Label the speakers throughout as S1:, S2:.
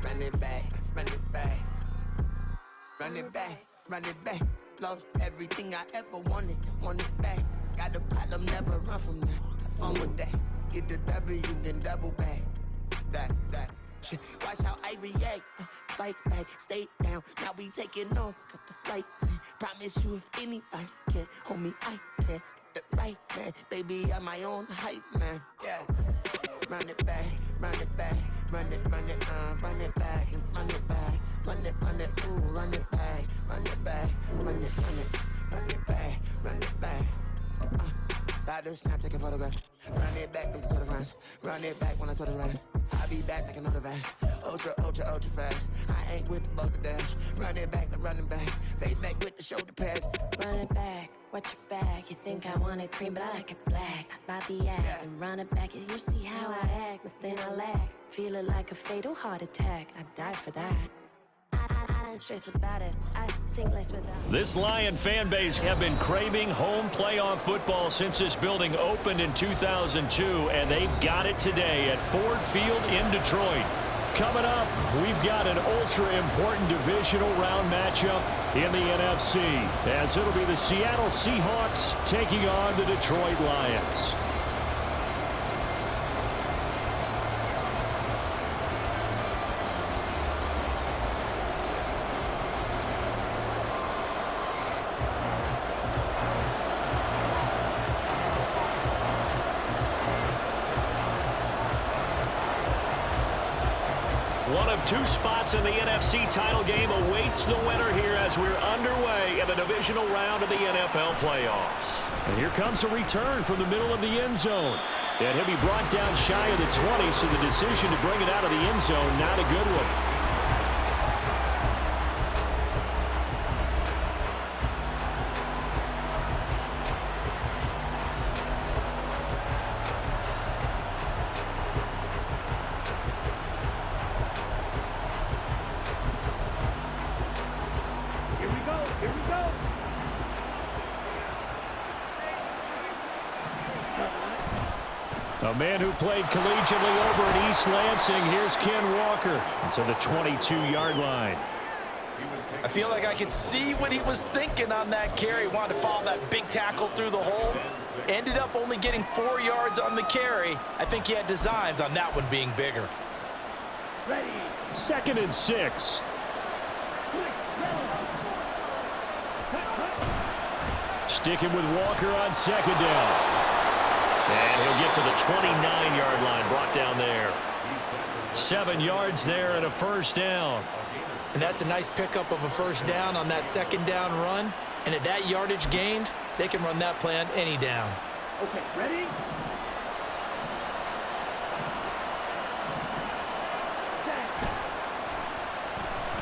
S1: run it back, run it back. Run it back, run it back. Lost everything I ever wanted, want it back. Got a problem, never run from that. Have fun with that. Get the W, then double back. That shit. Watch how I react. Fight back, stay down. Now we taking off, got the flight. Promise you if anybody can, homie, I can. Get the right man, baby, I'm my own hype man. Yeah. Run it back, run it back, run it back, and run it back, ooh, run it back, run it back, run it back, run it back. About to snap, take a photograph. Run it back, make it to the runs. Run it back when I turn around. I'll be back like another van. Ultra, ultra, ultra fast. I ain't with the boat to dash. Run it back, I'm running back. Face back with the shoulder pads.
S2: Run it back, watch your back. You think I want it cream, but I like it black. About the act and run it back. You see how I act, nothing I lack. Feel it like a fatal heart attack. I'd die for that. I ain't stressed about it. I think less without.
S3: This Lion fan base have been craving home playoff football since this building opened in 2002, and they've got it today at Ford Field in Detroit. Coming up, we've got an ultra-important divisional round matchup in the NFC, as it'll be the Seattle Seahawks taking on the Detroit Lions. One of two spots in the NFC title game awaits the winner here as we're underway in the divisional round of the NFL playoffs. And here comes a return from the middle of the end zone. And he'll be brought down shy of the 20, so the decision to bring it out of the end zone, not a good one. A man who played collegiately over at East Lansing, here's Ken Walker to the 22-yard line.
S4: I feel like I could see what he was thinking on that carry. Wanted to follow that big tackle through the hole. Ended up only getting 4 yards on the carry. I think he had designs on that one being bigger.
S3: Ready. 2nd and 6. Sticking with Walker on 2nd down. And he'll get to the 29-yard line, brought down there. 7 yards there and a first down.
S4: And that's a nice pickup of a first down on that 2nd down run. And at that yardage gained, they can run that play on any down.
S5: Okay, ready?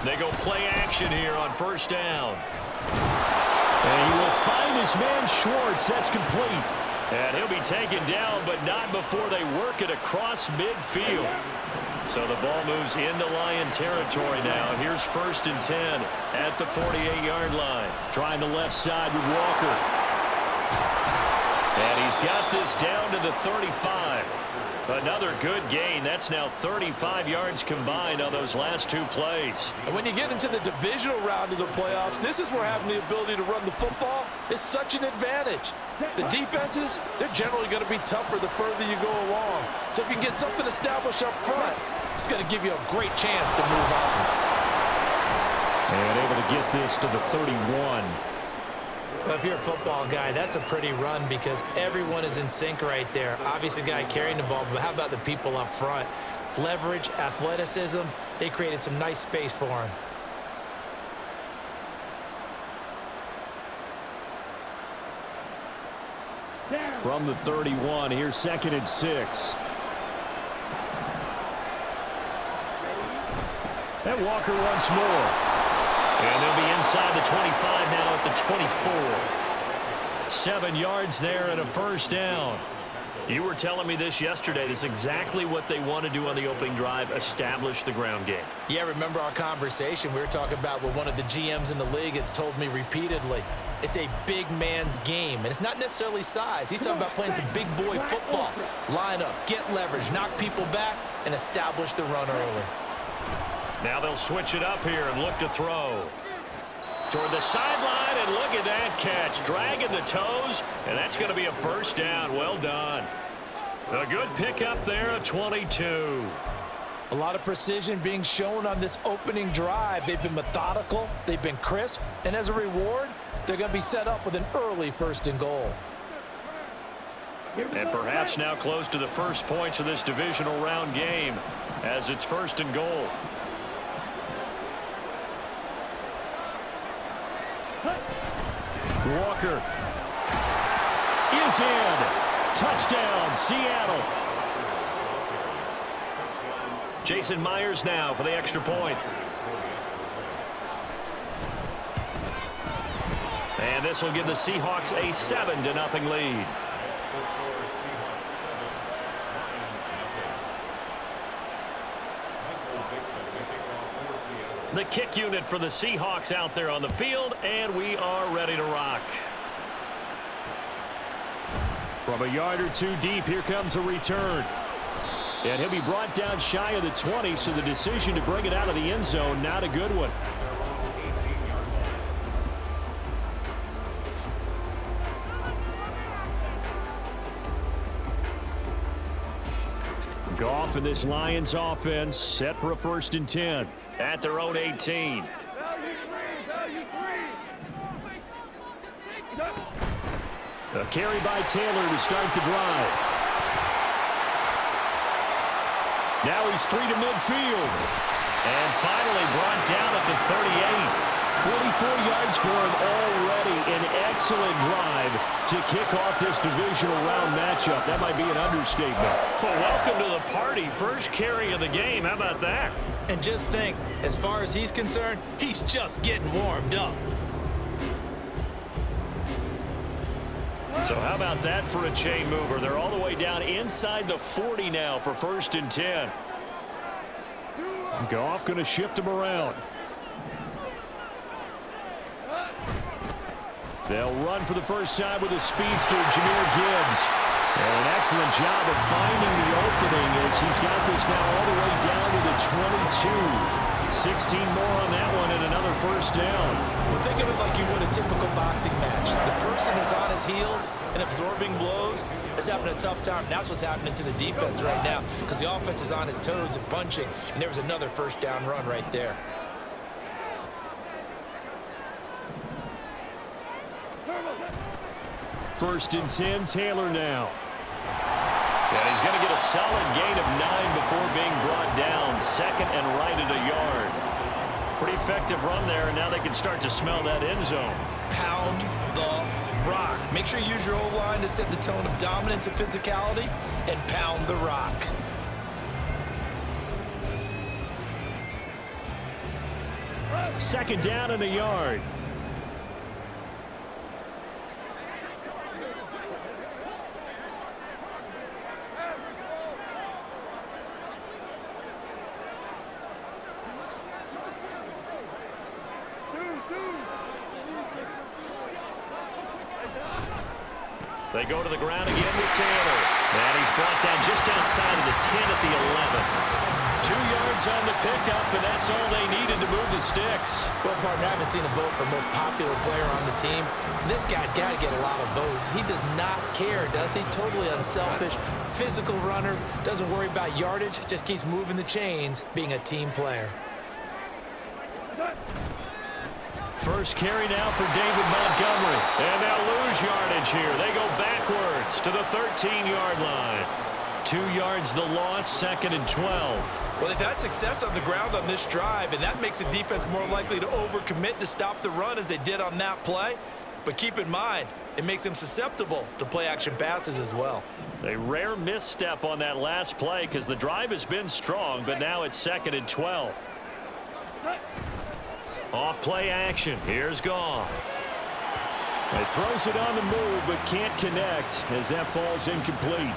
S3: They go play action here on first down. And he will find his man Schwartz. That's complete. And he'll be taken down, but not before they work it across midfield. So the ball moves into Lion territory now. Here's 1st and 10 at the 48-yard line. Trying the left side with Walker. And he's got this down to the 35. Another good gain. That's now 35 yards combined on those last 2 plays.
S4: And when you get into the divisional round of the playoffs, this is where having the ability to run the football is such an advantage. The defenses, they're generally going to be tougher the further you go along. So if you can get something established up front, it's going to give you a great chance to move on.
S3: And able to get this to the 31.
S4: Well, if you're a football guy, that's a pretty run because everyone is in sync right there. Obviously, the guy carrying the ball, but how about the people up front? Leverage, athleticism, they created some nice space for him.
S3: From the 31, here's 2nd and 6. And Walker once more. And they'll be inside the 25 now at the 24. 7 yards there and a first down. You were telling me this yesterday. This is exactly what they want to do on the opening drive, establish the ground game.
S4: Yeah, remember our conversation. We were talking about what one of the GMs in the league has told me repeatedly. It's a big man's game, and it's not necessarily size. He's talking about playing some big boy football. Line up, get leverage, knock people back, and establish the run early.
S3: Now they'll switch it up here and look to throw. Toward the sideline, and look at that catch. Dragging the toes, and that's going to be a first down. Well done. A good pickup there at 22.
S4: A lot of precision being shown on this opening drive. They've been methodical, they've been crisp, and as a reward, they're going to be set up with an early 1st and goal.
S3: And perhaps now close to the first points of this divisional round game as it's 1st and goal. Walker is in. Touchdown, Seattle. Jason Myers now for the extra point. And this will give the Seahawks a 7-0 lead. The kick unit for the Seahawks out there on the field, and we are ready to rock. From a yard or two deep, here comes a return. And he'll be brought down shy of the 20, so the decision to bring it out of the end zone, not a good one. Goff and this Lions offense set for a 1st and 10 at their own 18. A carry by Taylor to start the drive. Now he's free to midfield. And finally brought down at the 38. 44 yards for him already. An excellent drive to kick off this divisional round matchup. That might be an understatement. Well, welcome to the party. First carry of the game. How about that?
S5: And just think, as far as he's concerned, he's just getting warmed up.
S3: So how about that for a chain mover? They're all the way down inside the 40 now for 1st and 10. Goff going to shift him around. They'll run for the first time with a speedster, Jahmyr Gibbs. And an excellent job of finding the opening as he's got this now all the way down to the 22. 16 more on that one and another first down.
S5: Well, think of it like you would a typical boxing match. The person is on his heels and absorbing blows is having a tough time. And that's what's happening to the defense right now because the offense is on his toes and punching. And there was another first down run right there.
S3: First and 10, Taylor now. And he's going to get a solid gain of 9 before being brought down. 2nd and right at a yard. Pretty effective run there, and now they can start to smell that end zone.
S5: Pound the rock. Make sure you use your O-line to set the tone of dominance and physicality, and pound the rock.
S3: Second down and a yard. They go to the ground again with Taylor. And he's brought down just outside of the 10 at the 11. 2 yards on the pickup, and that's all they needed to move the sticks.
S5: Well, partner, I haven't seen a vote for most popular player on the team. This guy's got to get a lot of votes. He does not care, does he? Totally unselfish, physical runner, doesn't worry about yardage, just keeps moving the chains, being a team player.
S3: First carry now for David Montgomery. And they'll lose yardage here. They go backwards to the 13-yard line. 2 yards the loss, 2nd and 12.
S5: Well, they've had success on the ground on this drive, and that makes the defense more likely to overcommit to stop the run as they did on that play. But keep in mind, it makes them susceptible to play-action passes as well.
S3: A rare misstep on that last play because the drive has been strong, but now it's 2nd and 12. Off play action. Here's Goff. He throws it on the move, but can't connect as that falls incomplete.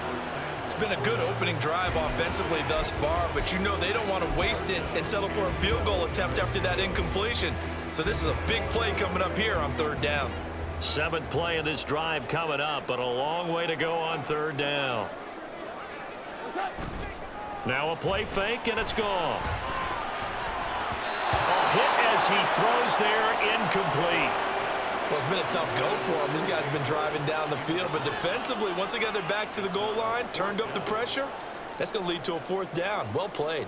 S5: It's been a good opening drive offensively thus far, but you know they don't want to waste it and settle for a field goal attempt after that incompletion. So this is a big play coming up here on 3rd down.
S3: 7th play of this drive coming up, but a long way to go on 3rd down. Now a play fake, and it's Goff. as he throws there, incomplete.
S5: Well, it's been a tough go for him. These guys have been driving down the field, but defensively, once they got their backs to the goal line, turned up the pressure, that's going to lead to a fourth down. Well played.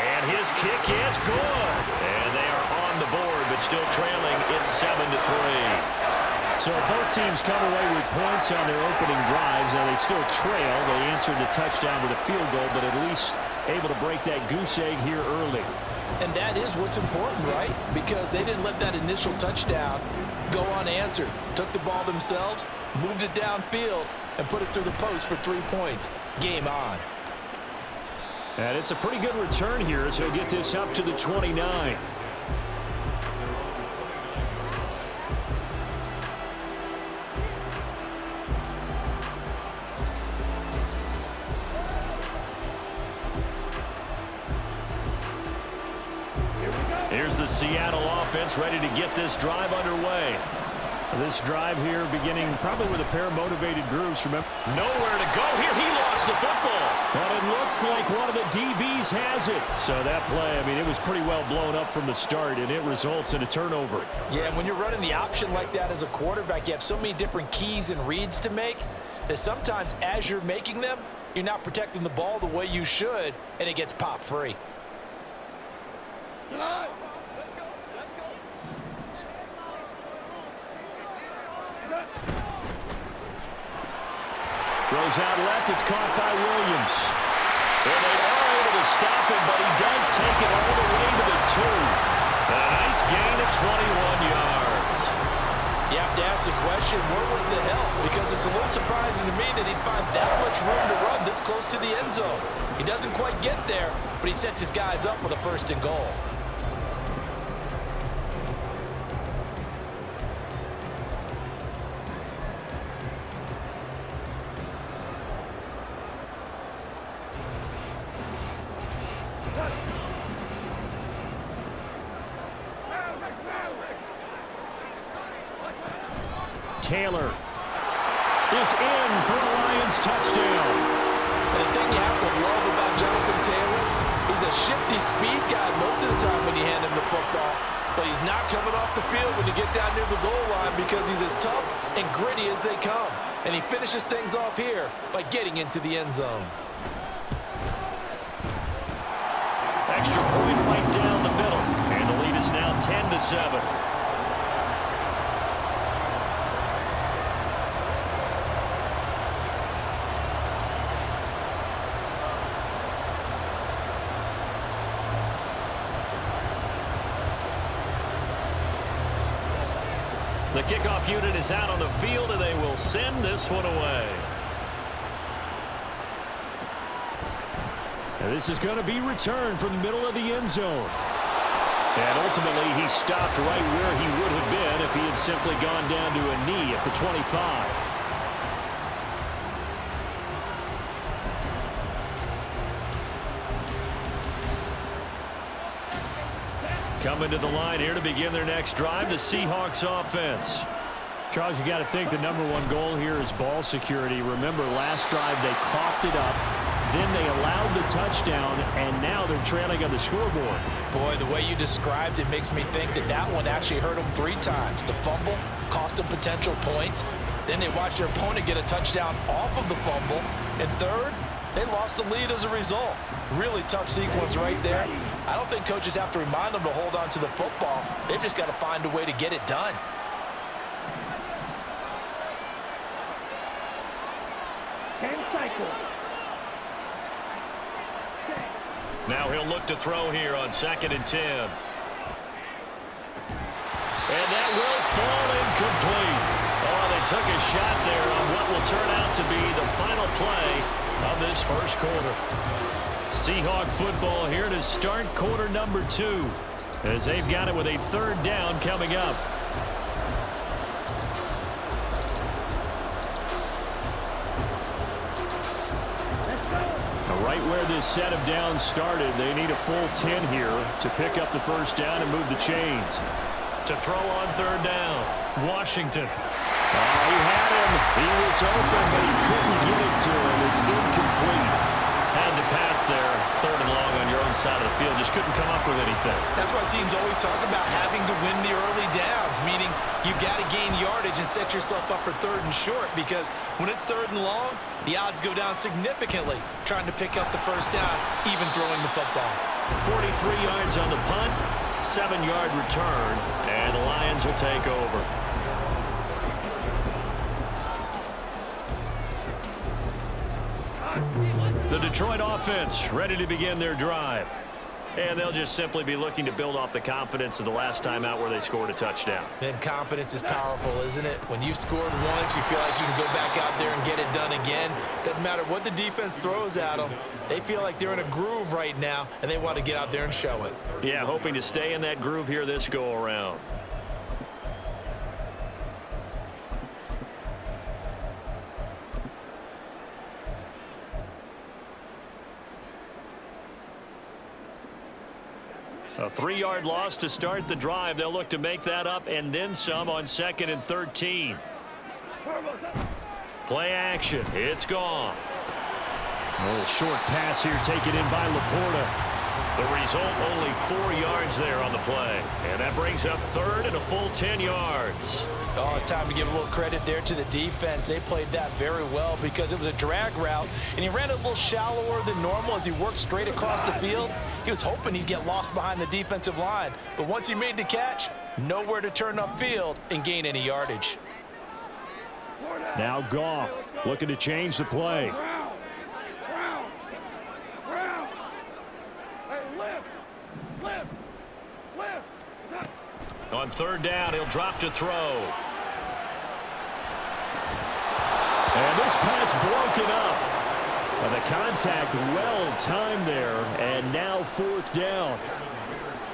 S3: And his kick is good. And they are on the board, but still trailing. It's 7-3.
S6: So both teams come away with points on their opening drives. Now they still trail. They answered the touchdown with a field goal, but at least able to break that goose egg here early.
S5: And that is what's important, right? Because they didn't let that initial touchdown go unanswered. Took the ball themselves, moved it downfield, and put it through the post for 3 points. Game on.
S3: And it's a pretty good return here as he'll get this up to the 29. Here's the Seattle offense ready to get this drive underway.
S6: This drive here beginning probably with a pair of motivated groups. Remember,
S3: nowhere to go here. He lost the football.
S6: But it looks like one of the DBs has it. So that play, I mean, it was pretty well blown up from the start, and it results in a turnover.
S5: Yeah, when you're running the option like that as a quarterback, you have so many different keys and reads to make that sometimes as you're making them, you're not protecting the ball the way you should, and it gets pop free.
S6: Throws out left. It's caught by Williams.
S3: Well, they are able to stop him, but he does take it all the way to the 2. A nice gain of 21 yards.
S5: You have to ask the question, where was the help? Because it's a little surprising to me that he'd find that much room to run this close to the end zone. He doesn't quite get there, but he sets his guys up with a 1st and goal.
S6: Taylor is in for a Lions touchdown.
S5: And the thing you have to love about Jonathan Taylor, he's a shifty speed guy most of the time when you hand him the football. But he's not coming off the field when you get down near the goal line because he's as tough and gritty as they come. And he finishes things off here by getting into the end zone.
S3: Extra point right down the middle. And the lead is now 10-7. The kickoff unit is out on the field, and they will send this one away.
S6: And this is going to be returned from the middle of the end zone. And ultimately, he stopped right where he would have been if he had simply gone down to a knee at the 25.
S3: Coming to the line here to begin their next drive, the Seahawks offense.
S6: Charles, you got to think the #1 goal here is ball security. Remember, last drive they coughed it up, then they allowed the touchdown, and now they're trailing on the scoreboard.
S5: Boy, the way you described it makes me think that that one actually hurt them 3 times. The fumble cost them potential points. Then they watched their opponent get a touchdown off of the fumble. And third, they lost the lead as a result. Really tough sequence right there. I don't think coaches have to remind them to hold on to the football. They've just got to find a way to get it done.
S3: Now he'll look to throw here on 2nd and 10. And that will fall incomplete. Oh, they took a shot there on what will turn out to be the final play of this first quarter. Seahawk football here to start quarter number 2 as they've got it with a 3rd down coming up.
S6: Right where this set of downs started, they need a full 10 here to pick up the 1st down and move the chains.
S3: To throw on 3rd down, Washington.
S6: He had him. He was open, but he couldn't get it to him. It's incomplete.
S3: Had to pass there, 3rd and long on your own side of the field. Just couldn't come up with anything.
S5: That's why teams always talk about having to win the early downs, meaning you've got to gain yardage and set yourself up for 3rd and short, because when it's 3rd and long, the odds go down significantly trying to pick up the 1st down, even throwing the football.
S3: 43 yards on the punt, 7-yard return, and the Lions will take over. The Detroit offense ready to begin their drive. And they'll just simply be looking to build off the confidence of the last time out where they scored a touchdown.
S5: And confidence is powerful, isn't it? When you've scored once, you feel like you can go back out there and get it done again. Doesn't matter what the defense throws at them. They feel like they're in a groove right now, and they want to get out there and show it.
S3: Yeah, hoping to stay in that groove here this go-around. A 3-yard loss to start the drive. They'll look to make that up and then some on 2nd and 13. Play action. It's gone.
S6: A little short pass here taken in by Laporta.
S3: The result, only 4 yards there on the play. And that brings up 3rd and a full 10 yards.
S5: Oh, it's time to give a little credit there to the defense. They played that very well because it was a drag route, and he ran it a little shallower than normal as he worked straight across the field. He was hoping he'd get lost behind the defensive line, but once he made the catch, nowhere to turn upfield and gain any yardage.
S6: Now Goff looking to change the play.
S3: On 3rd down, he'll drop to throw.
S6: And this pass broken up. The contact well timed there, and now 4th down.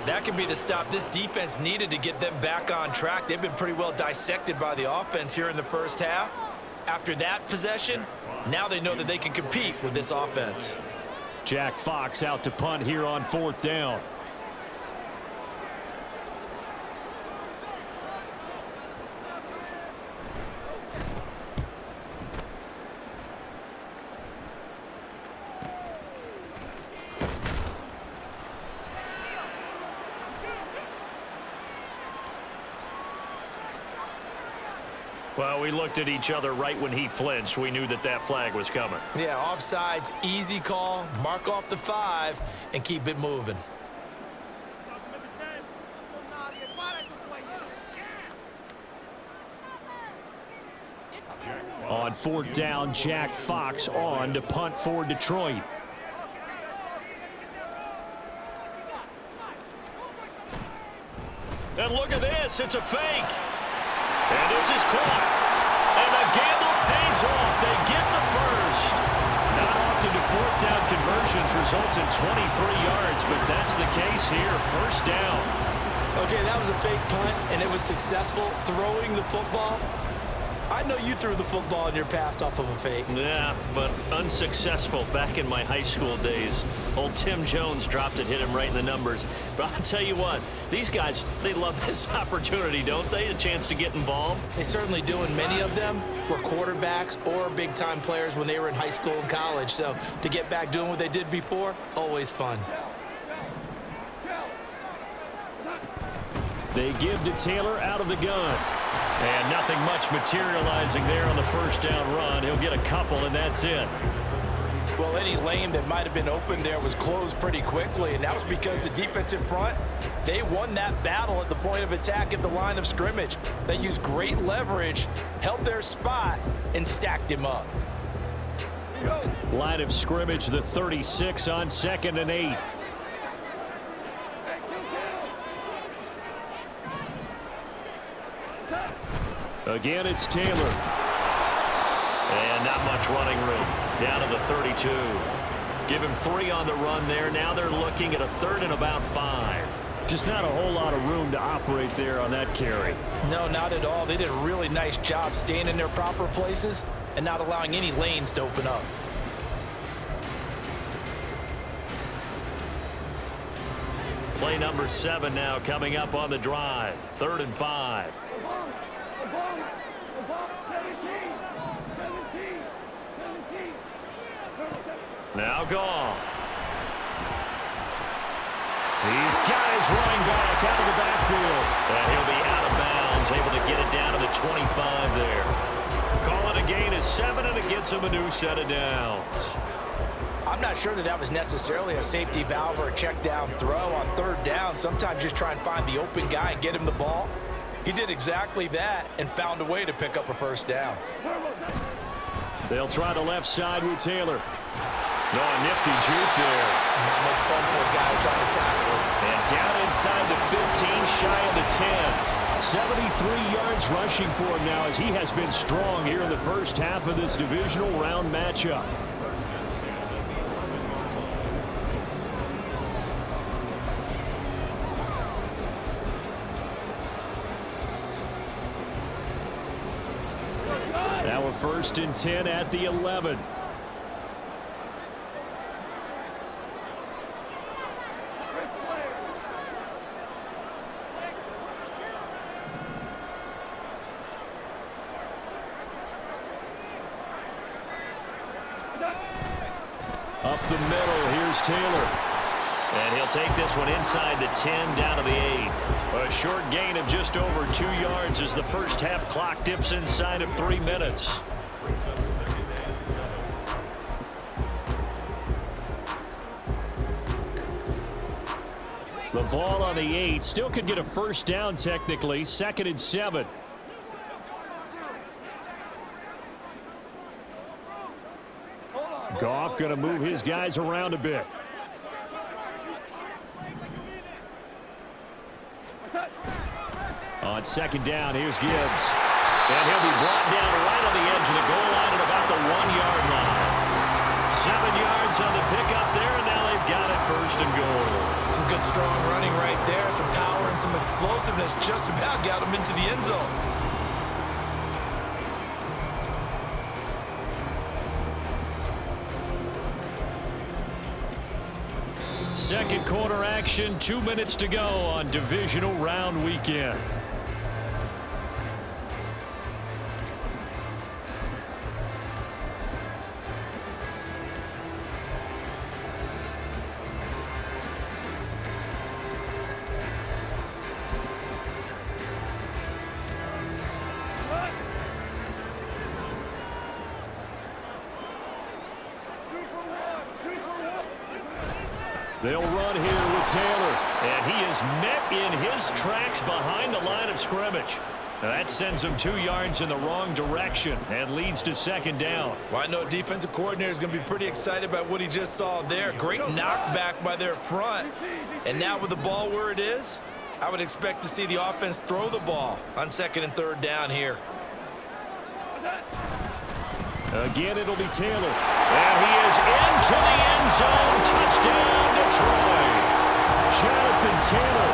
S5: That could be the stop this defense needed to get them back on track. They've been pretty well dissected by the offense here in the 1st half. After that possession, now they know that they can compete with this offense.
S6: Jack Fox out to punt here on 4th down.
S3: Well, we looked at each other right when he flinched. We knew that that flag was coming.
S5: Yeah, offsides, easy call, mark off the 5, and keep it moving.
S6: On 4th down, Jack Fox on to punt for Detroit.
S3: And look at this. It's a fake. And this is caught. And the gamble pays off. They get the 1st. Not often do 4th down conversions result in 23 yards, but that's the case here. 1st down.
S5: Okay, that was a fake punt, and it was successful throwing the football. I know you threw the football in your past off of a fake.
S3: Yeah, but unsuccessful back in my high school days. Old Tim Jones dropped it, hit him right in the numbers. But I'll tell you what, these guys, they love this opportunity, don't they? A chance to get involved.
S5: They certainly do, and many of them were quarterbacks or big-time players when they were in high school and college. So to get back doing what they did before, always fun.
S6: They give to Taylor out of the gun.
S3: And nothing much materializing there on the 1st down run. He'll get a couple, and that's it.
S5: Well, any lane that might have been open there was closed pretty quickly, and that was because the defensive front, they won that battle at the point of attack at the line of scrimmage. They used great leverage, held their spot, and stacked him up.
S6: Line of scrimmage, the 36 on 2nd and 8. Again, it's Taylor.
S3: And not much running room. Down to the 32. Give him 3 on the run there. Now they're looking at a 3rd and about 5.
S6: Just not a whole lot of room to operate there on that carry.
S5: No, not at all. They did a really nice job staying in their proper places and not allowing any lanes to open up.
S3: Play number 7 now coming up on the drive. 3rd and 5. Now Goff. He's got his running back out of the backfield. And he'll be out of bounds, able to get it down to the 25 there. Call it a gain of 7, and it gets him a new set of downs.
S5: I'm not sure that was necessarily a safety valve or a check down throw on 3rd down. Sometimes just try and find the open guy and get him the ball. He did exactly that and found a way to pick up a 1st down.
S3: They'll try the left side with Taylor. No, a nifty juke there.
S5: Not much fun for a guy trying to tackle him.
S3: And down inside the 15, shy of the 10. 73 yards rushing for him now as he has been strong here in the first half of this divisional round matchup. Now a 1st and 10 at the 11. Up the middle, here's Taylor. And he'll take this one inside the 10, down to the 8. A short gain of just over 2 yards as the first half clock dips inside of 3 minutes. The ball on the 8, still could get a 1st down technically, 2nd and 7. Goff going to move his guys around a bit. On 2nd down, here's Gibbs. And he'll be brought down right on the edge of the goal line at about the 1-yard line. 7 yards on the pickup there, and now they've got it 1st and goal.
S5: Some good strong running right there, some power and some explosiveness just about got him into the end zone.
S3: 2nd quarter action, 2 minutes to go on divisional round weekend. They'll run here with Taylor, and he is met in his tracks behind the line of scrimmage. Now that sends him 2 yards in the wrong direction and leads to 2nd down.
S5: Well, I know defensive coordinator is going to be pretty excited about what he just saw there. Great knockback by their front. And now with the ball where it is, I would expect to see the offense throw the ball on 2nd and 3rd down here.
S3: Again, it'll be Taylor. And he is into the end zone. Touchdown, Detroit. Jonathan Taylor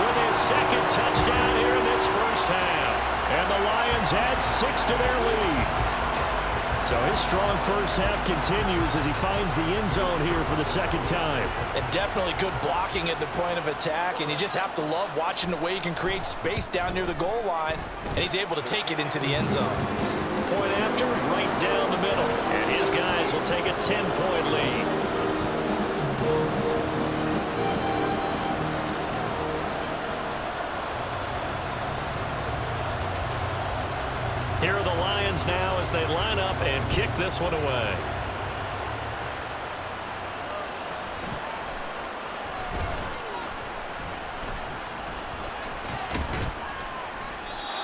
S3: with his 2nd touchdown here in this first half. And the Lions add 6 to their lead. So his strong first half continues as he finds the end zone here for the 2nd time.
S5: And definitely good blocking at the point of attack. And you just have to love watching the way he can create space down near the goal line. And he's able to take it into the end zone.
S3: Point after, right down the middle. And his guys will take a 10-point lead. Here are the Lions now as they line up and kick this one away.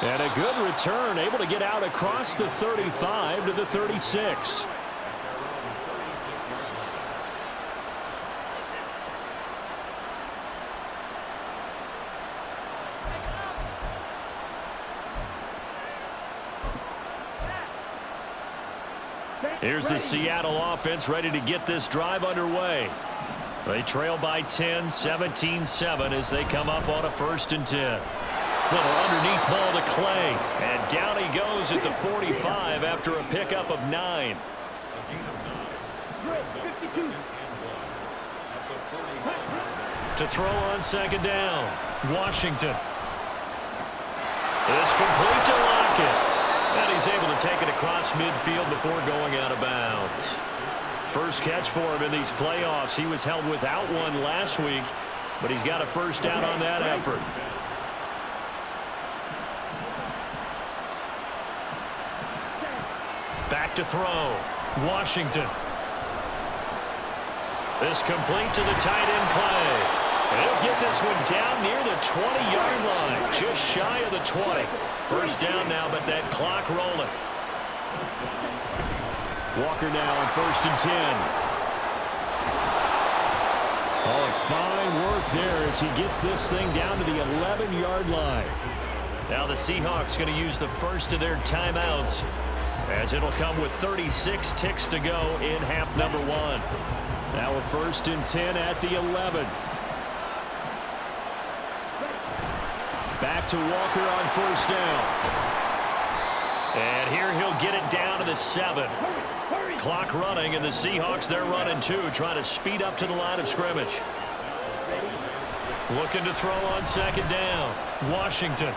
S3: And a good return, able to get out across the 35 to the 36. Here's the Seattle offense ready to get this drive underway. They trail by 10, 17-7 as they come up on a 1st and 10. Little underneath ball to Clay. And down he goes at the 45 after a pickup of 9. To throw on 2nd down. Washington. It's complete to Lockett. And he's able to take it across midfield before going out of bounds. First catch for him in these playoffs. He was held without one last week. but he's got a first down on that effort. Back to throw. Washington. This complete to the tight end Clay. And he'll get this one down near the 20-yard line, just shy of the 20. First down now, but that clock rolling. Walker now on 1st and 10. Oh, fine work there as he gets this thing down to the 11-yard line. Now the Seahawks going to use the first of their timeouts, as it'll come with 36 ticks to go in half number 1. Now a 1st and 10 at the 11. Back to Walker on 1st down. And here he'll get it down to the 7. Clock running, and the Seahawks, they're running too, trying to speed up to the line of scrimmage. Looking to throw on 2nd down. Washington.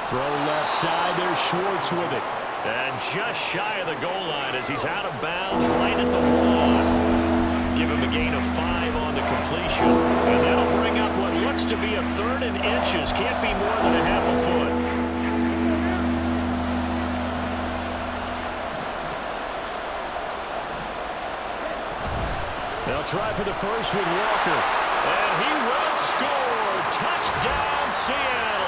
S3: Throw left side, there's Schwartz with it. And just shy of the goal line as he's out of bounds right at the 1. Give him a gain of 5 on the completion. And that'll bring up what looks to be a 3rd and inches. Can't be more than a half a foot. They'll try for the first with Walker. And he will score. Touchdown, Seattle.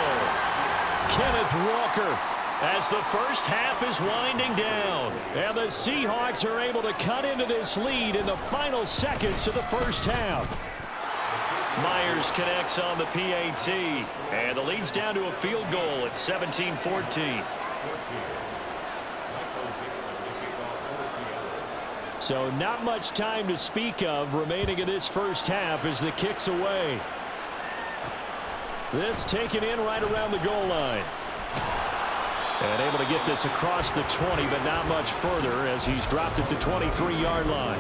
S3: Kenneth Walker, as the first half is winding down. And the Seahawks are able to cut into this lead in the final seconds of the first half. Myers connects on the PAT. And the lead's down to a field goal at 17-14. So not much time to speak of remaining in this first half as the kick's away. This taken in right around the goal line. And able to get this across the 20, but not much further as he's dropped at the 23-yard line.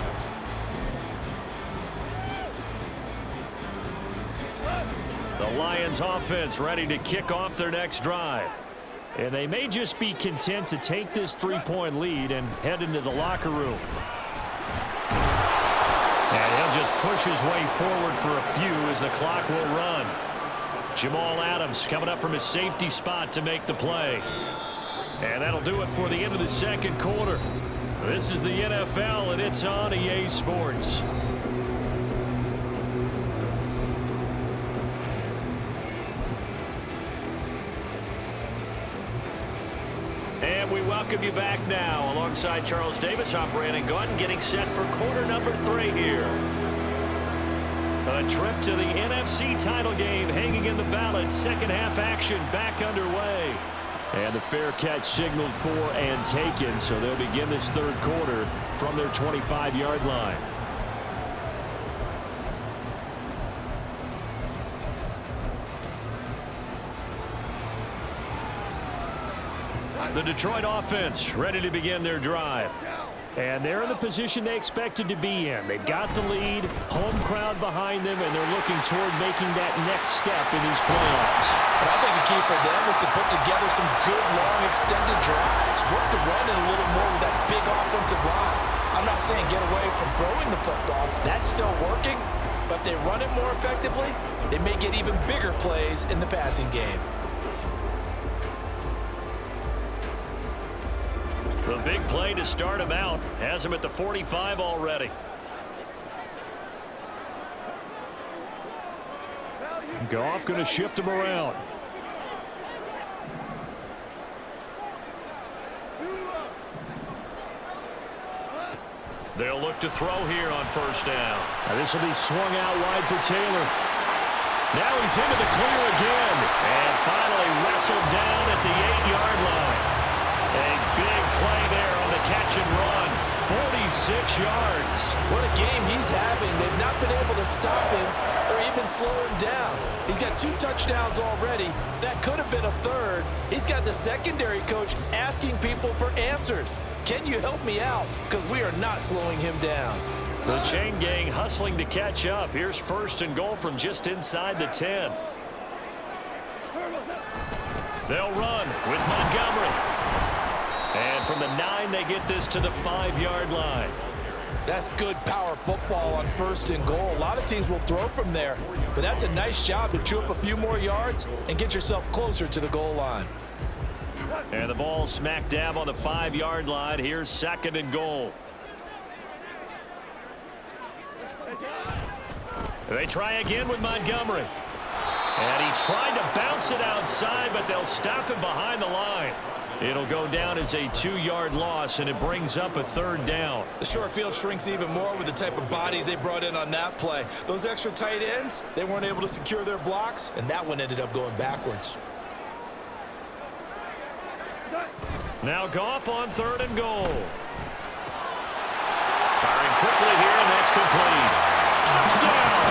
S3: The Lions offense ready to kick off their next drive. And they may just be content to take this 3-point lead and head into the locker room. And he'll just push his way forward for a few as the clock will run. Jamal Adams coming up from his safety spot to make the play. And that'll do it for the end of the second quarter. This is the NFL, and it's on EA Sports. And we welcome you back now. Alongside Charles Davis, I'm Brandon Gaudin, getting set for quarter number 3 here. A trip to the NFC title game hanging in the balance. Second half action back underway. And the fair catch signaled for and taken, so they'll begin this third quarter from their 25-yard line. The Detroit offense ready to begin their drive. And they're in the position they expected to be in. They've got the lead, home crowd behind them, and they're looking toward making that next step in these playoffs.
S5: But I think the key for them is to put together some good, long, extended drives. Work the run in a little more with that big offensive line. I'm not saying get away from throwing the football. That's still working. But if they run it more effectively, they may get even bigger plays in the passing game.
S3: The big play to start him out has him at the 45 already. Goff going to shift him around. They'll look to throw here on first down. This will be swung out wide for Taylor. Now he's into the clear again. And finally wrestled down at the 8-yard line. A big play there on the catch and run. 46 yards.
S5: What a game he's having. They've not been able to stop him or even slow him down. He's got 2 touchdowns already. That could have been a 3rd. He's got the secondary coach asking people for answers. Can you help me out? Because we are not slowing him down.
S3: The chain gang hustling to catch up. Here's 1st and goal from just inside the 10. They'll run with Montgomery. And from the 9, they get this to the 5-yard line.
S4: That's good power football on 1st and goal. A lot of teams will throw from there, but that's a nice job to chew up a few more yards and get yourself closer to the goal line.
S3: And the ball smack dab on the 5-yard line. Here's 2nd and goal. They try again with Montgomery. And he tried to bounce it outside, but they'll stop him behind the line. It'll go down as a 2-yard loss, and it brings up a 3rd down.
S5: The short field shrinks even more with the type of bodies they brought in on that play. Those extra tight ends, they weren't able to secure their blocks, and that one ended up going backwards.
S3: Now Goff on 3rd and goal. Firing quickly here, and that's complete. Touchdown!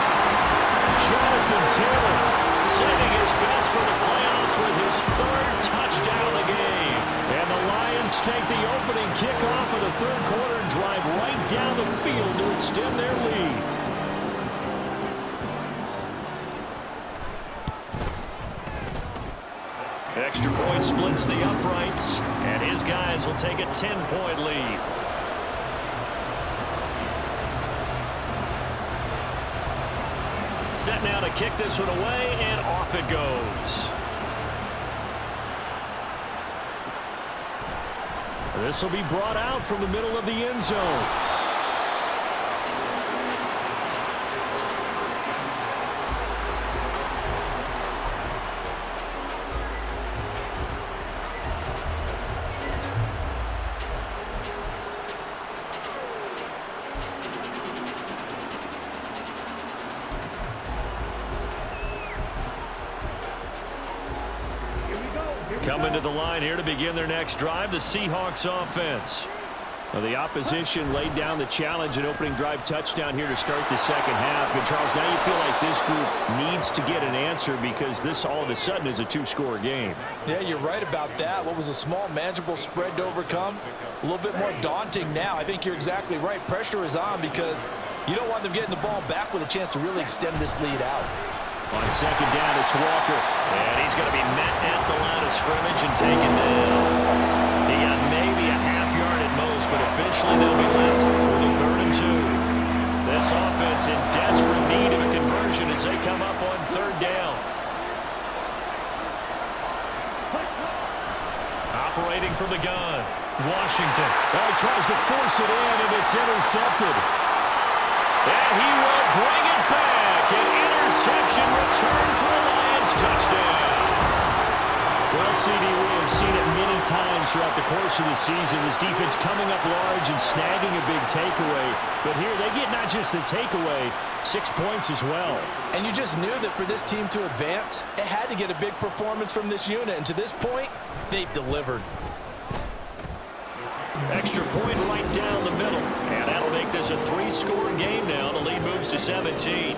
S3: Jonathan Taylor saving his best for the playoffs with his 3rd touchdown of the game. And the Lions take the opening kickoff of the 3rd quarter and drive right down the field to extend their lead. Extra point splits the uprights, and his guys will take a 10-point lead. Set now to kick this one away, and off it goes. This will be brought out from the middle of the end zone. Coming to the line here to begin their next drive, the Seahawks offense. Well, the opposition laid down the challenge and opening drive touchdown here to start the 2nd half. And, Charles, now you feel like this group needs to get an answer because this all of a sudden is a 2-score game.
S4: Yeah, you're right about that. What was a small, manageable spread to overcome? A little bit more daunting now. I think you're exactly right. Pressure is on because you don't want them getting the ball back with a chance to really extend this lead out.
S3: On 2nd down, it's Walker. And he's going to be met at the line of scrimmage and taken down. He got maybe a half-yard at most, but officially they'll be left with a 3rd and 2. This offense in desperate need of a conversion as they come up on 3rd down. Operating from the gun, Washington.
S6: Oh, he tries to force it in, and it's intercepted.
S3: And he will bring it back. An interception return for a Lions touchdown.
S6: Well, CD, we have seen it many times throughout the course of the season. This defense coming up large and snagging a big takeaway. But here they get not just the takeaway, 6 points as well.
S4: And you just knew that for this team to advance, it had to get a big performance from this unit. And to this point, they've delivered.
S3: Extra point right down the middle. And that'll make this a 3-score game now. The lead moves to 17.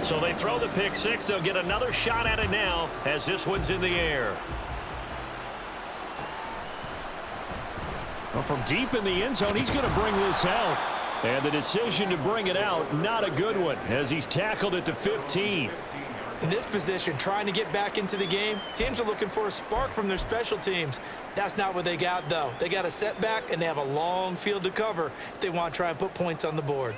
S3: So they throw the pick 6. They'll get another shot at it now as this one's in the air.
S6: Well, from deep in the end zone, he's going to bring this out. And the decision to bring it out, not a good one, as he's tackled at the 15.
S5: In this position, trying to get back into the game, teams are looking for a spark from their special teams. That's not what they got, though. They got a setback, and they have a long field to cover if they want to try and put points on the board.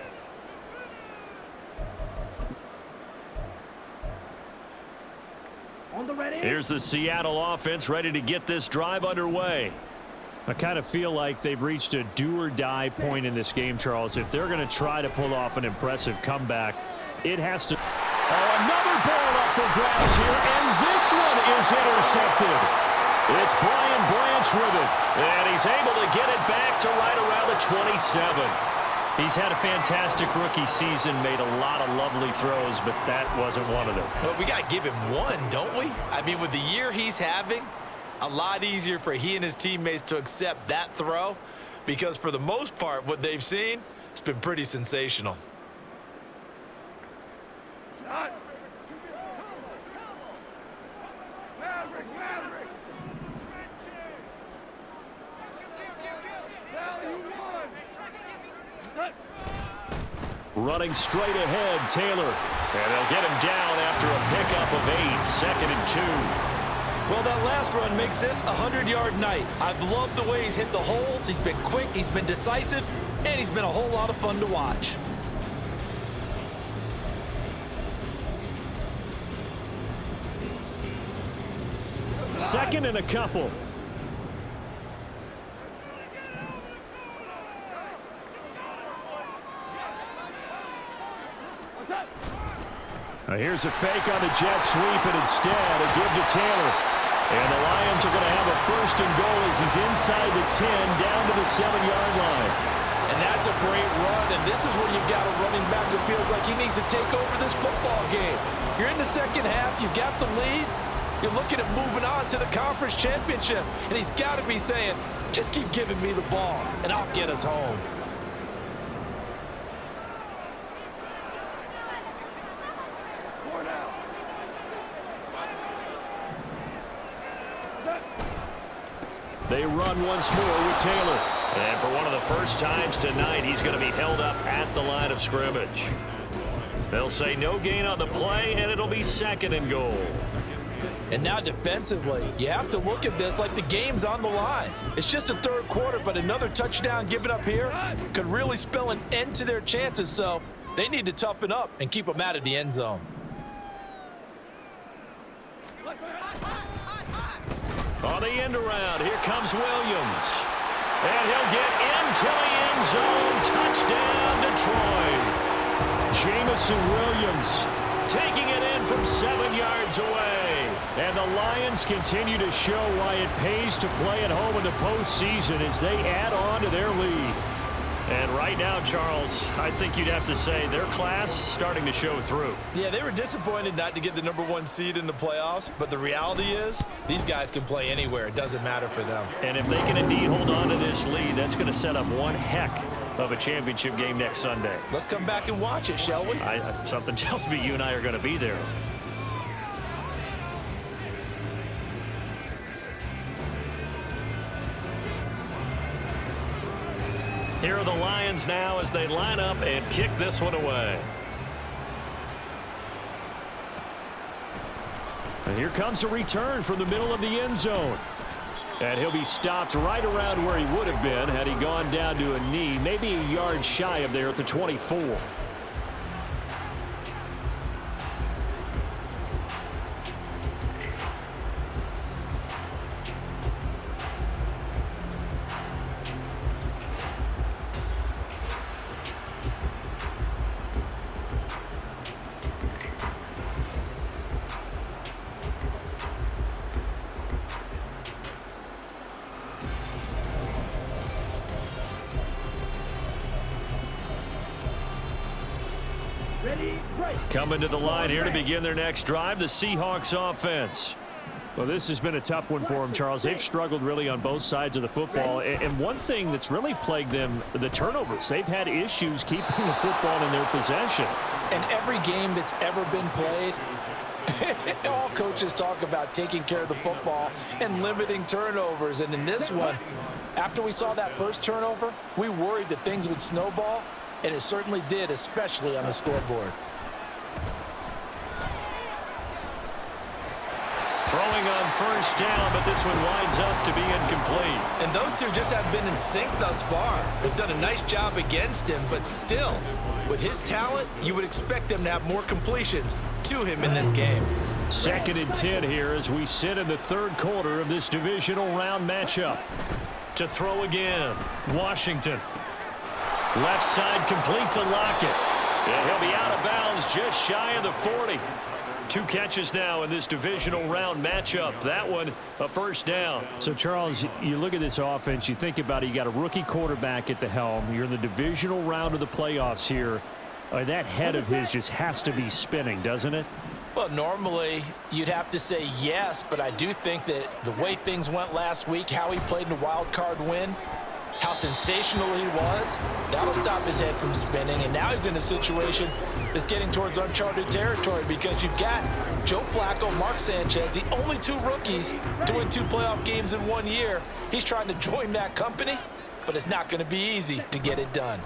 S3: Here's the Seattle offense ready to get this drive underway.
S6: I kind of feel like they've reached a do-or-die point in this game, Charles. If they're going to try to pull off an impressive comeback, it has to... Oh, another ball up for grabs here, and this one is intercepted. It's Brian Branch with it, and he's able to get it back to right around the 27.
S3: He's had a fantastic rookie season, made a lot of lovely throws, but that wasn't one of them.
S5: Well, we got to give him one, don't we? I mean, with the year he's having, a lot easier for he and his teammates to accept that throw because for the most part, what they've seen, it's been pretty sensational.
S3: Running straight ahead, Taylor. And they'll get him down after a pickup of 8, 2nd and 2.
S5: Well, that last run makes this a 100-yard night. I've loved the way he's hit the holes. He's been quick, he's been decisive, and he's been a whole lot of fun to watch.
S6: Second and a couple. Here's a fake on the jet sweep, and instead a give to Taylor. And the Lions are going to have a first and goal as he's inside the 10, down to the 7-yard line.
S4: And that's a great run, and this is where you've got a running back who feels like he needs to take over this football game. You're in the second half, you've got the lead, you're looking at moving on to the conference championship, and he's got to be saying, just keep giving me the ball, and I'll get us home.
S3: They run once more with Taylor. And for one of the first times tonight, he's going to be held up at the line of scrimmage. They'll say no gain on the play, and it'll be second and goal.
S4: And now defensively, you have to look at this like the game's on the line. It's just the third quarter, but another touchdown given up here could really spell an end to their chances, so they need to toughen up and keep them out of the end zone.
S3: On the end around, here comes Williams. And he'll get into the end zone. Touchdown, Detroit.
S6: Jamison Williams
S3: Taking it in from 7 yards away.
S6: And the Lions continue to show why it pays to play at home in the postseason as they add on to their lead.
S3: And right now, Charles, I think you'd have to say their class starting to show through.
S5: Yeah, they were disappointed not to get the #1 seed in the playoffs, but the reality is these guys can play anywhere. It doesn't matter for them.
S3: And if they can indeed hold on to this lead, that's going to set up one heck of a championship game next Sunday.
S5: Let's come back and watch it, shall we?
S3: Something tells me you and I are going to be there. Here are the Lions now as they line up and kick this one away.
S6: And here comes a return from the middle of the end zone. And he'll be stopped right around where he would have been had he gone down to a knee, maybe a yard shy of there at the 24.
S3: Coming to the line here to begin their next drive, the Seahawks offense.
S6: Well, this has been a tough one for them, Charles. They've struggled really on both sides of the football. And one thing that's really plagued them, the turnovers. They've had issues keeping the football in their possession.
S5: And every game that's ever been played, all coaches talk about taking care of the football and limiting turnovers. And in this one, after we saw that first turnover, we worried that things would snowball, and it certainly did, especially on the scoreboard.
S3: Throwing on first down, but this one winds up to be incomplete.
S5: And those two just have been in sync thus far. They've done a nice job against him, but still, with his talent, you would expect them to have more completions to him in this game.
S6: 2nd and 10 here as we sit in the third quarter of this divisional round matchup.
S3: To throw again, Washington. Left side complete to Lockett. And he'll be out of bounds just shy of the 40. 2 catches now in this divisional round matchup. That one, a first down.
S6: So, Charles, you look at this offense, you think about it, you got a rookie quarterback at the helm. You're in the divisional round of the playoffs here. That head of his just has to be spinning, doesn't it?
S5: Well, normally you'd have to say yes, but I do think that the way things went last week, how he played in the wild card win, how sensational he was, that'll stop his head from spinning. And now he's in a situation that's getting towards uncharted territory because you've got Joe Flacco, Mark Sanchez, the only 2 rookies to win 2 playoff games in 1 year. He's trying to join that company, but it's not going to be easy to get it done.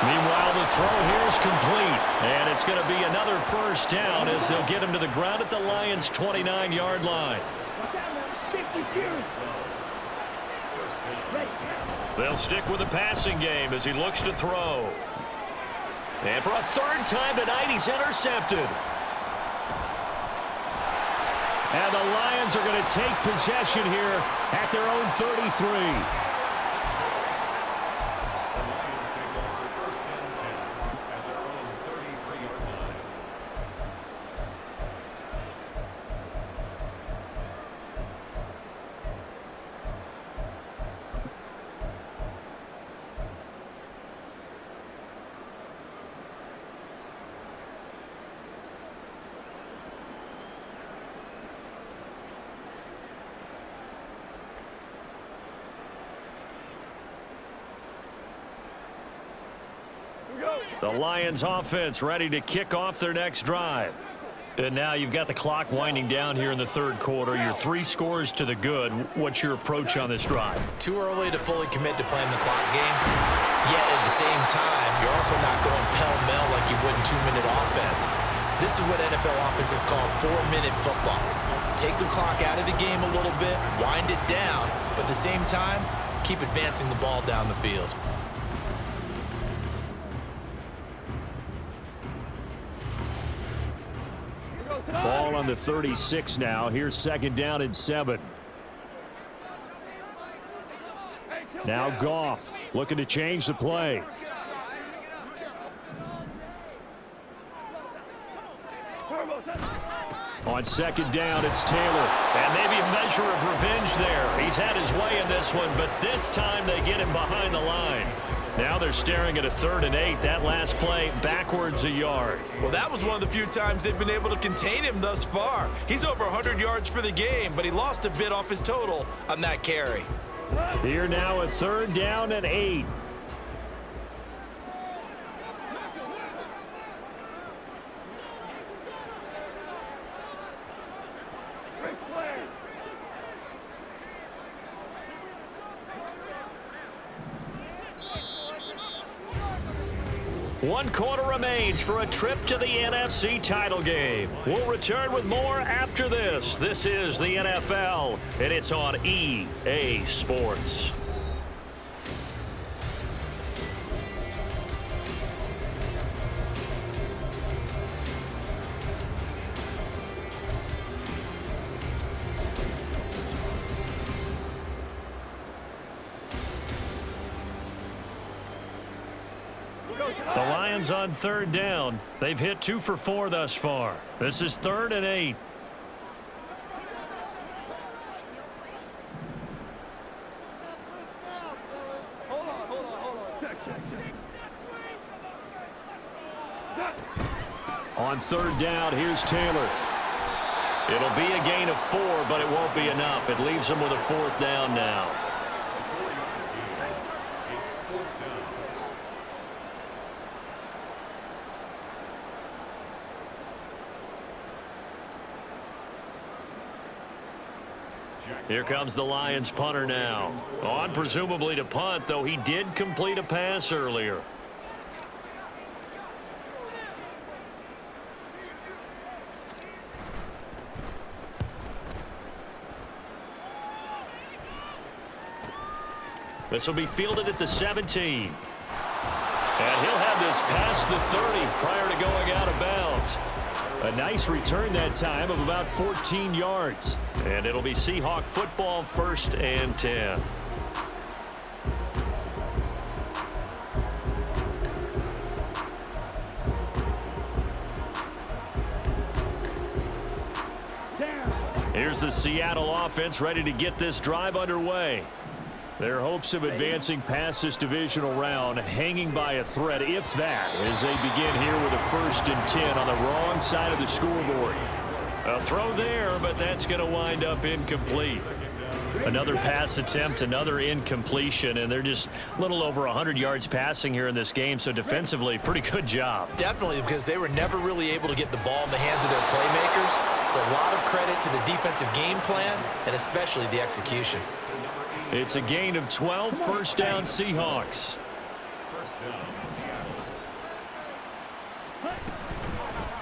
S3: Meanwhile, the throw here is complete, and it's going to be another first down as they'll get him to the ground at the Lions' 29-yard line. They'll stick with the passing game as he looks to throw. And for a third time tonight, he's intercepted.
S6: And the Lions are going to take possession here at their own 33. The Lions offense ready to kick off their next drive. And now you've got the clock winding down here in the third quarter. Your 3 scores to the good. What's your approach on this drive?
S5: Too early to fully commit to playing the clock game. Yet at the same time, you're also not going pell-mell like you would in 2-minute offense. This is what NFL offenses call 4-minute football. Take the clock out of the game a little bit, wind it down, but at the same time, keep advancing the ball down the field.
S6: Ball on the 36 now. Here's second down and 7. Now Goff looking to change the play. On second down, it's Taylor.
S3: And maybe a measure of revenge there. He's had his way in this one, but this time they get him behind the line. Now they're staring at a 3rd and 8. That last play backwards a yard.
S4: Well, that was one of the few times they've been able to contain him thus far. He's over 100 yards for the game, but he lost a bit off his total on that carry.
S6: Here now a 3rd down and 8.
S3: One quarter remains for a trip to the NFC title game. We'll return with more after this. This is the NFL, and it's on EA Sports. The Lions on 3rd down. They've hit 2 for 4 thus far. This is 3rd and 8.
S6: On 3rd down, here's Taylor.
S3: It'll be a gain of 4, but it won't be enough. It leaves them with a 4th down now. Here comes the Lions punter now. On presumably to punt, though he did complete a pass earlier. This will be fielded at the 17. And he'll have this past the 30 prior to going out of bounds.
S6: A nice return that time of about 14 yards.
S3: And it'll be Seahawk football, 1st and 10. Here's the Seattle offense ready to get this drive underway.
S6: Their hopes of advancing past this divisional round hanging by a thread, if that, as they begin here with a 1st and 10 on the wrong side of the scoreboard.
S3: A throw there, but that's going to wind up incomplete.
S6: Another pass attempt, another incompletion, and they're just a little over 100 yards passing here in this game, so defensively, pretty good job.
S5: Definitely, because they were never really able to get the ball in the hands of their playmakers. So a lot of credit to the defensive game plan, and especially the execution.
S3: It's a gain of 12, 1st down Seahawks.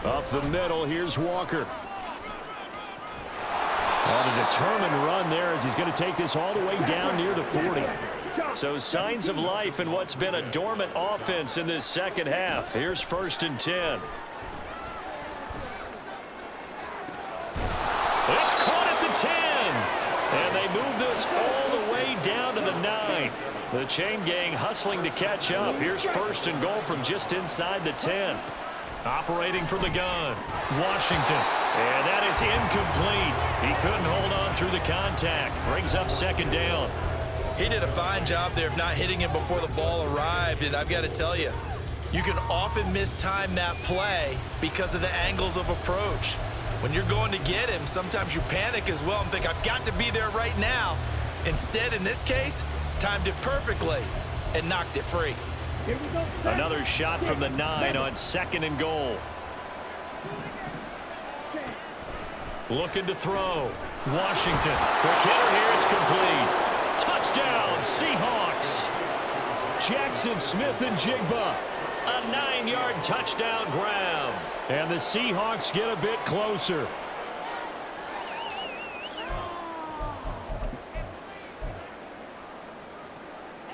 S6: Up the middle, here's Walker. On a determined run there as he's going to take this all the way down near the 40. So signs of life in what's been a dormant offense in this second half. Here's 1st and 10. It's caught at the 10. And they move this all the way down to the 9. The chain gang hustling to catch up. Here's 1st and goal from just inside the 10. Operating from the gun, Washington. And that is incomplete. He couldn't hold on through the contact. Brings up 2nd down.
S5: He did a fine job there of not hitting him before the ball arrived. And I've got to tell you, you can often mistime that play because of the angles of approach. When you're going to get him, sometimes you panic as well and think, I've got to be there right now. Instead, in this case, timed it perfectly and knocked it free.
S6: Another shot from the 9 on 2nd and goal. Looking to throw. Washington. Quick hitter here. It's complete. Touchdown, Seahawks. Jackson Smith and Jigba. A 9-yard touchdown grab. And the Seahawks get a bit closer.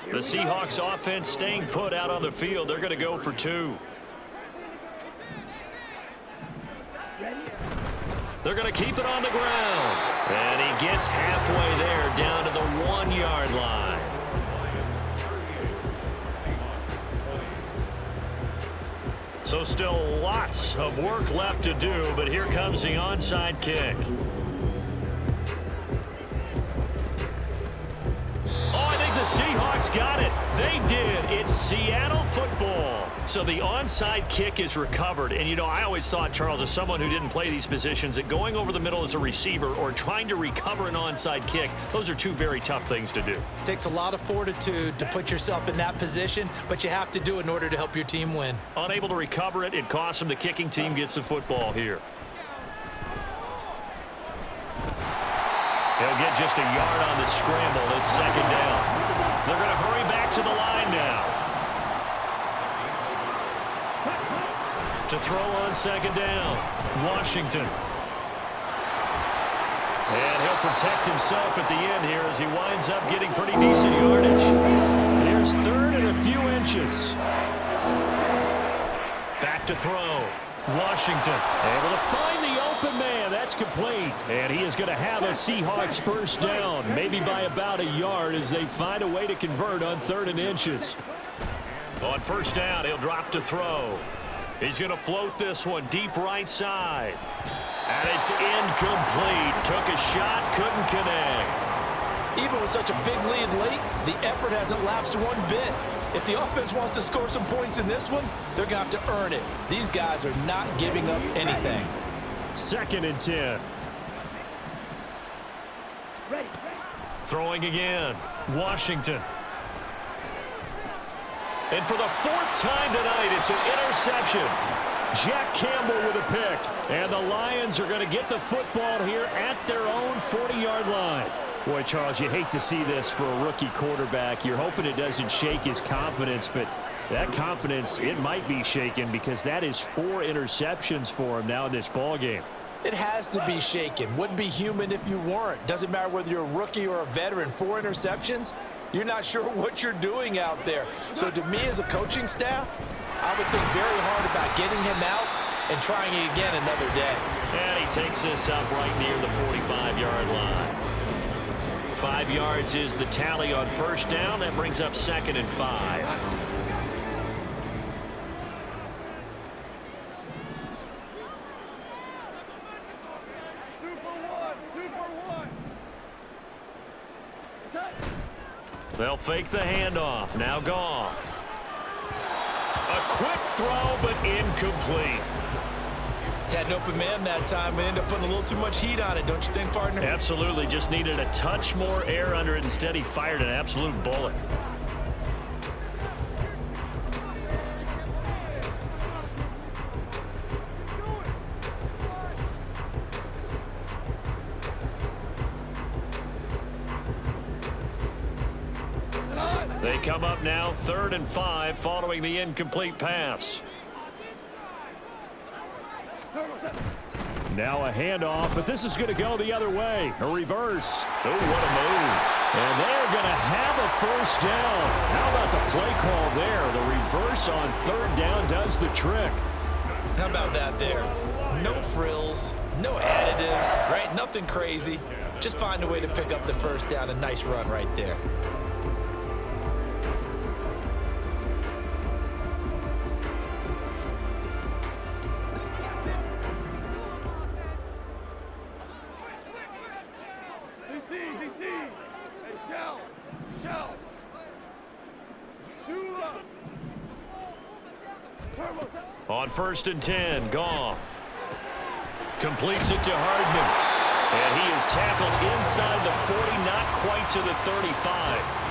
S6: The Seahawks offense staying put out on the field. They're going to go for 2. They're going to keep it on the ground. And he gets halfway there down to the 1-yard line. So still lots of work left to do, but here comes the onside kick. Oh, I think the Seahawks got it. They did. It's Seattle football. So the onside kick is recovered. And, you know, I always thought, Charles, as someone who didn't play these positions, that going over the middle as a receiver or trying to recover an onside kick, those are two very tough things to do.
S5: It takes a lot of fortitude to put yourself in that position, but you have to do it in order to help your team win.
S6: Unable to recover it, it costs them. The kicking team gets the football here. He'll get just a yard on the scramble. It's 2nd down. They're going to hurry back to the line now. To throw on 2nd down, Washington. And he'll protect himself at the end here as he winds up getting pretty decent yardage. Here's 3rd and a few inches. Back to throw. Washington able to find the open man. That's complete. And he is going to have a Seahawks 1st down, maybe by about a yard as they find a way to convert on 3rd and inches. On 1st down, he'll drop to throw. He's going to float this one deep right side. And it's incomplete. Took a shot, couldn't connect.
S4: Even with such a big lead late, the effort hasn't lapsed one bit. If the offense wants to score some points in this one, they're going to have to earn it. These guys are not giving up anything.
S6: 2nd and 10. Throwing again. Washington. And for the 4th time tonight, it's an interception. Jack Campbell with a pick. And the Lions are going to get the football here at their own 40-yard line. Boy, Charles, you hate to see this for a rookie quarterback. You're hoping it doesn't shake his confidence, but that confidence, it might be shaken because that is 4 interceptions for him now in this ball game.
S5: It has to be shaken. Wouldn't be human if you weren't. Doesn't matter whether you're a rookie or a veteran. 4 interceptions, you're not sure what you're doing out there. So to me as a coaching staff, I would think very hard about getting him out and trying it again another day.
S6: And he takes this up right near the 45-yard line. 5 yards is the tally on 1st down. That brings up 2nd and 5. They'll fake the handoff. Now Goff. A quick throw, but incomplete.
S5: Had an open man that time and ended up putting a little too much heat on it, don't you think, partner?
S6: Absolutely. Just needed a touch more air under it. Instead, he fired an absolute bullet. They come up now 3rd and 5 following the incomplete pass. Now a handoff, but this is going to go the other way. A reverse. Oh, what a move. And they're going to have a first down. How about the play call there? The reverse on third down does the trick.
S5: How about that there? No frills, no additives, right? Nothing crazy. Just find a way to pick up the first down. A nice run right there.
S3: On 1st and 10, Goff completes it to Hardman. And he is tackled inside the 40, not quite to the 35.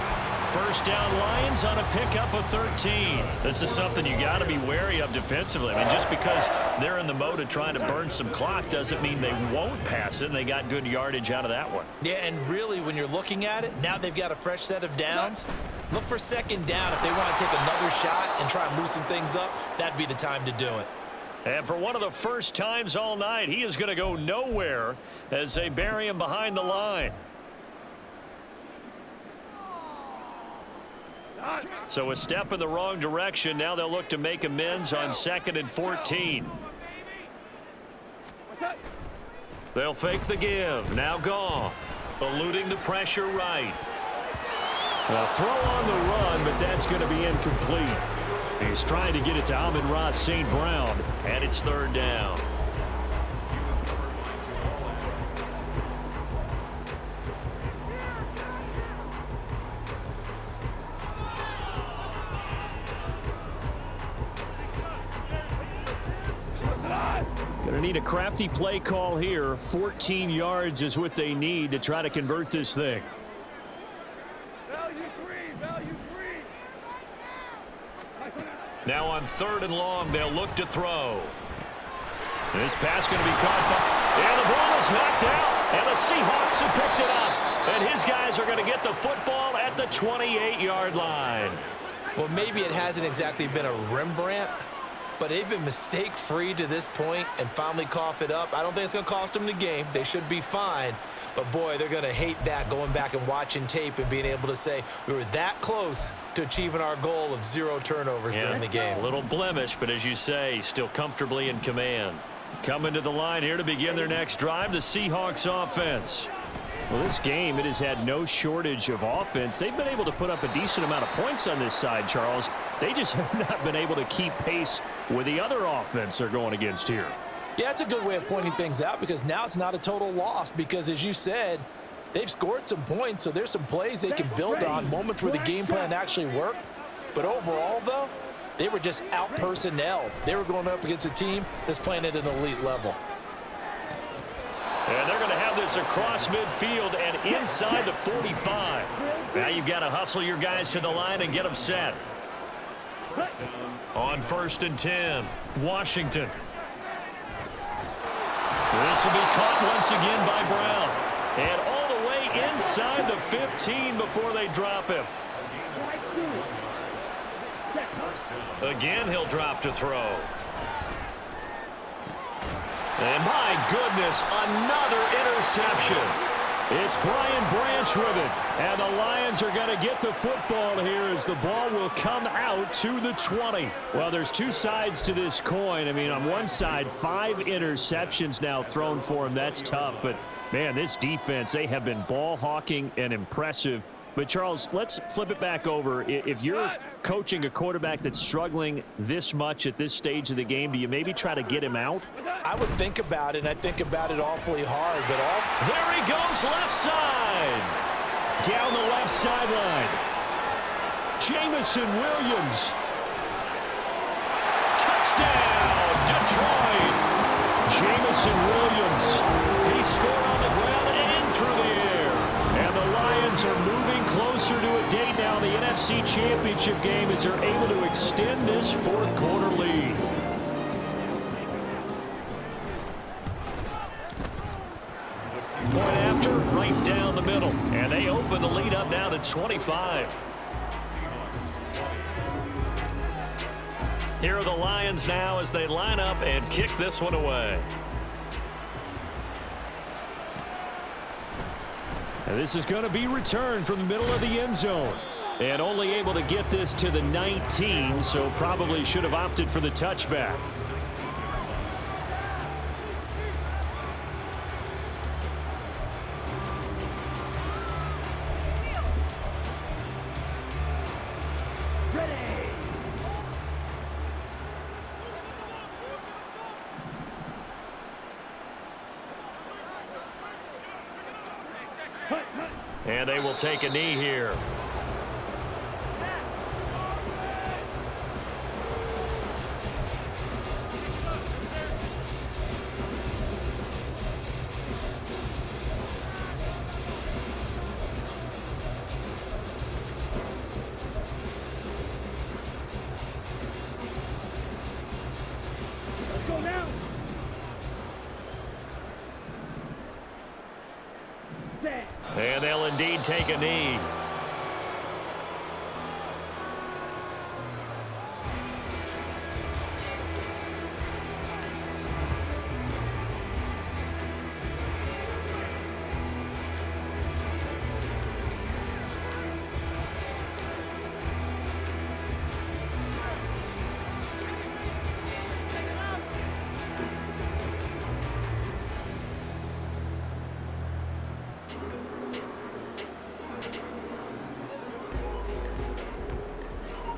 S3: First down Lions on a pickup of 13. This is something you got to be wary of defensively. I mean, just because they're in the mode of trying to burn some clock doesn't mean they won't pass it, and they got good yardage out of that one.
S5: Yeah, and really, when you're looking at it, now they've got a fresh set of downs. Look for second down. If they want to take another shot and try and loosen things up, that'd be the time to do it.
S3: And for one of the first times all night, he is going to go nowhere as they bury him behind the line. So a step in the wrong direction. Now they'll look to make amends on 2nd and 14. They'll fake the give. Now Goff eluding the pressure right.
S6: A throw on the run, but that's going to be incomplete. He's trying to get it to Amon-Ra St. Brown,
S3: and it's third down.
S6: Going to need a crafty play call here. 14 yards is what they need to try to convert this thing.
S3: Now on 3rd and long, they'll look to throw. This pass going to be caught by, and the ball is knocked out, and the Seahawks have picked it up. And his guys are going to get the football at the 28-yard line.
S5: Well, maybe it hasn't exactly been a Rembrandt, but they've been mistake-free to this point and finally cough it up. I don't think it's going to cost them the game. They should be fine. But, boy, they're going to hate that, going back and watching tape and being able to say we were that close to achieving our goal of 0 turnovers during the game.
S3: A little blemish, but as you say, still comfortably in command. Coming to the line here to begin their next drive, the Seahawks offense.
S6: Well, this game, it has had no shortage of offense. They've been able to put up a decent amount of points on this side, Charles. They just have not been able to keep pace with the other offense they're going against here.
S5: Yeah, it's a good way of pointing things out because now it's not a total loss because, as you said, they've scored some points, so there's some plays they can build on, moments where the game plan actually worked. But overall, though, they were just out-personnel. They were going up against a team that's playing at an elite level.
S3: And they're going to have this across midfield and inside the 45. Now you've got to hustle your guys to the line and get them set. On 1st and 10, Washington. This will be caught once again by Brown. And all the way inside the 15 before they drop him. Again, he'll drop to throw. And my goodness, another interception.
S6: It's Brian Branch with it. And the Lions are going to get the football here as the ball will come out to the 20. Well, there's two sides to this coin. I mean, on one side, 5 interceptions now thrown for him. That's tough. But, man, this defense, they have been ball hawking and impressive. But, Charles, let's flip it back over. If you're coaching a quarterback that's struggling this much at this stage of the game, do you maybe try to get him out?
S5: I would think about it, and I think about it awfully hard. But
S3: there he goes, left side.
S6: Down the left sideline. Jamison Williams.
S3: Touchdown, Detroit.
S6: Jamison Williams.
S3: He scored on the ground and through the air.
S6: And the Lions are moving closer to a date now in the NFC Championship game as they're able to extend this fourth-quarter lead.
S3: Point after, right down the middle. And they open the lead up now to 25. Here are the Lions now as they line up and kick this one away.
S6: And this is going to be returned from the middle of the end zone. And only able to get this to the 19, so probably should have opted for the touchback. And they will take a knee here.
S7: Let's go now.
S6: And they'll indeed take a knee.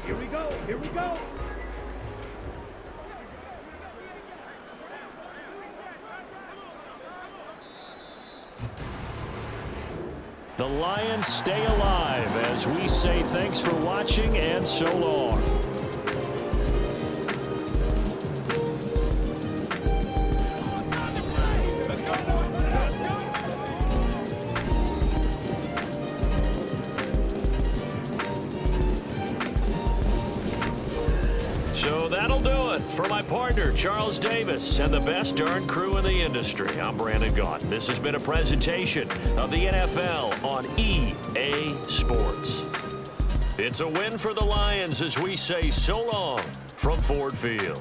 S7: Here we go. Here we go.
S6: The Lions stay alive as we say thanks for watching and so long. So that'll do it for my partner, Charles Davis, and the best darn crew in the industry. I'm Brandon Gaunt. This has been a presentation of the NFL on EA Sports. It's a win for the Lions as we say so long from Ford Field.